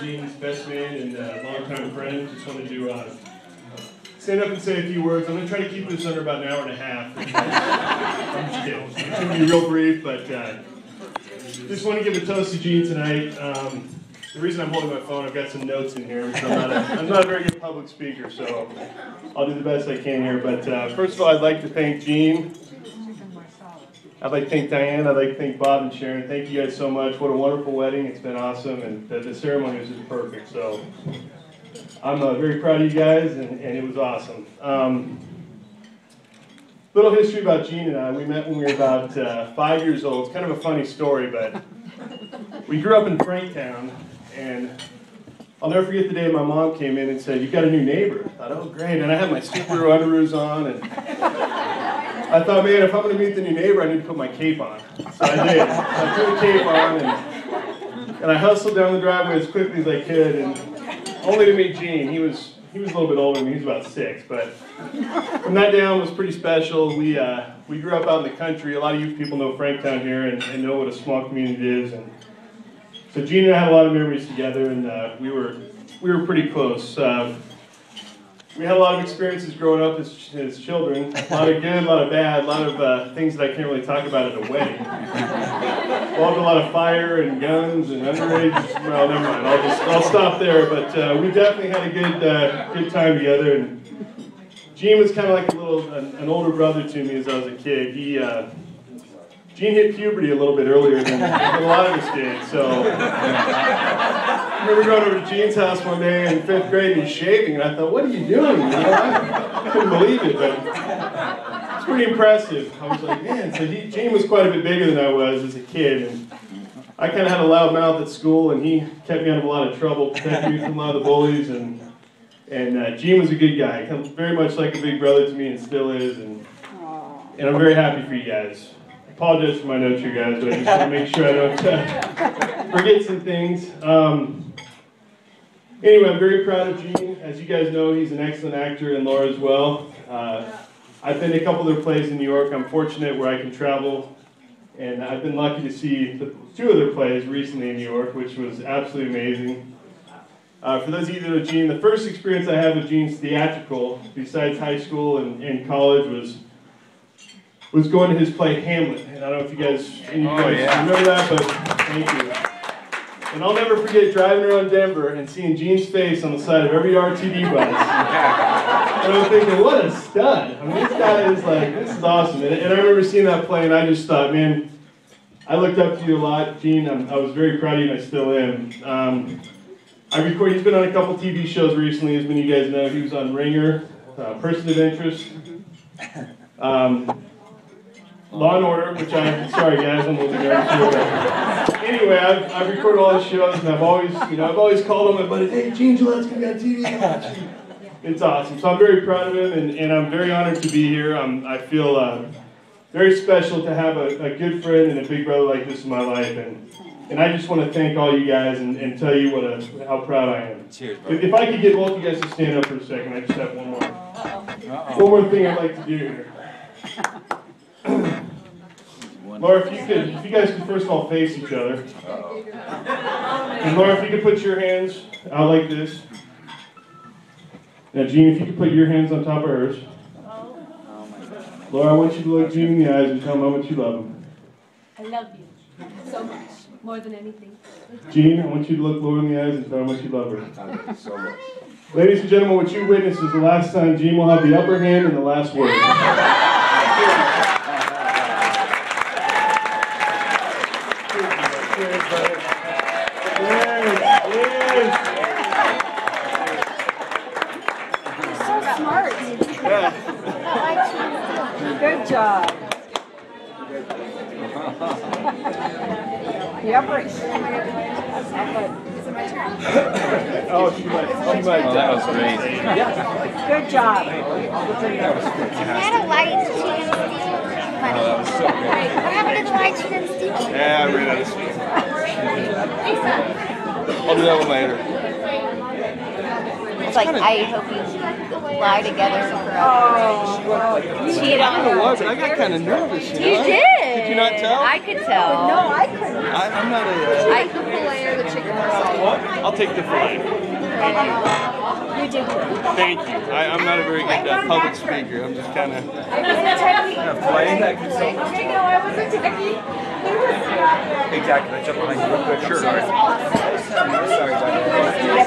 Gene's best man and longtime friend. Just wanted to stand up and say a few words. I'm going to try to keep this under about an hour and a half. I'm just kidding. It's going to be real brief, but just want to give a toast to Gene tonight. The reason I'm holding my phone, I've got some notes in here. I'm not a very good public speaker, so I'll do the best I can here. But first of all, I'd like to thank Gene. I'd like to thank Diane. I'd like to thank Bob and Sharon. Thank you guys so much. What a wonderful wedding. It's been awesome, and the ceremony was just perfect. So I'm very proud of you guys, and it was awesome. Little history about Gene and I. We met when we were about 5 years old. It's kind of a funny story, but we grew up in Franktown, and I'll never forget the day my mom came in and said, "You've got a new neighbor." I thought, oh, great. And I had my superhero underoos on, and I thought, man, if I'm going to meet the new neighbor, I need to put my cape on. So I did. I put the cape on, and I hustled down the driveway as quickly as I could, and only to meet Gene. He was a little bit older than me. He was about 6, but from that day on was pretty special. We grew up out in the country. A lot of you people know Franktown here and know what a small community it is. And so Gene and I had a lot of memories together, and we were pretty close. We had a lot of experiences growing up as children. A lot of good, a lot of bad, a lot of things that I can't really talk about at a wedding. Involved a lot of fire and guns and underage. Well, never mind. I'll stop there. But we definitely had a good time together. And Gene was kind of like an older brother to me as I was a kid. Gene hit puberty a little bit earlier than a lot of us did. So I remember going over to Gene's house one day in 5th grade and he's shaving, and I thought, what are you doing? You know, I couldn't believe it, but it's pretty impressive. I was like, man. So Gene was quite a bit bigger than I was as a kid, and I kind of had a loud mouth at school, and he kept me out of a lot of trouble, protected me from a lot of the bullies, and Gene was a good guy. He very much like a big brother to me and still is, and I'm very happy for you guys. I apologize for my notes here, guys, but I just want to make sure I don't forget some things. Anyway, I'm very proud of Gene. As you guys know, he's an excellent actor, and Laura as well. I've been to a couple of their plays in New York. I'm fortunate where I can travel, and I've been lucky to see 2 of their plays recently in New York, which was absolutely amazing. For those of you that know Gene, the first experience I had with Gene's theatrical, besides high school and college, was going to his play Hamlet. And I don't know if you guys remember that, but thank you. And I'll never forget driving around Denver and seeing Gene's face on the side of every RTD bus. And I'm thinking, what a stud. I mean, this guy is like, this is awesome. And I remember seeing that play, and I just thought, man, I looked up to you a lot, Gene. I was very proud of you, and I still am. He's been on a couple TV shows recently, as many of you guys know. He was on Ringer, Person of Interest, Law and Order, which sorry guys, I'm a little nervous here. Anyway, I've recorded all his shows, and I've always called him my buddy, hey, Gene Gillette's gonna be on TV. It's awesome. So I'm very proud of him, and I'm very honored to be here. I feel very special to have a good friend and a big brother like this in my life, and I just want to thank all you guys and tell you how proud I am. Cheers, if I could get both you guys to stand up for a second, I just have one more thing I'd like to do here. Laura, if you guys could first of all face each other. And Laura, if you could put your hands out like this. Now, Gene, if you could put your hands on top of hers. Laura, I want you to look Gene in the eyes and tell him how much you love him. I love you so much, more than anything. Gene, I want you to look Laura in the eyes and tell him how much you love her. I love you so much. Ladies and gentlemen, what you witnessed is the last time Gene will have the upper hand and the last word. Good job. The upper. Oh, she might. Oh, that was great. Good job. You had a light she didn't steal. Oh, that was so good. What happened to the light she didn't steal? Yeah, I ran out of space. I'll do that one later. It's like, I hope you lie together forever. She I don't know what, but I got kind of nervous. You did. Did you not tell? I could tell. No, I couldn't. I'm not a... I could layer the chicken I'll take the filet. You did good. Thank you. I'm not a very good public speaker. I'm just kind of. Exactly. Let's jump behind you real quick. Sure. Sorry. Sorry,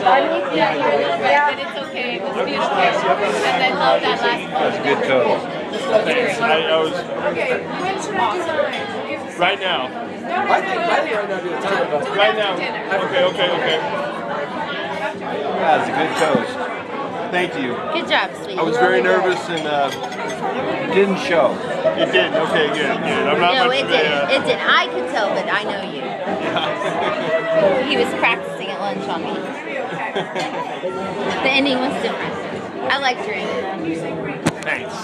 buddy. Yeah, but it's okay. It was beautiful. And I love that last one. That's good toast. Thanks. I was. Okay, when should I do mine? Right now. No, right now do the time. Right now. Okay. That's a good toast. Thank you. Good job, sweetie. I was very nervous and It didn't show. it did. Okay, good. I'm not No, much it of didn't. a. It didn't. I could tell, but I know you. He was practicing at lunch on me. The ending was different. I liked your ending. Thanks.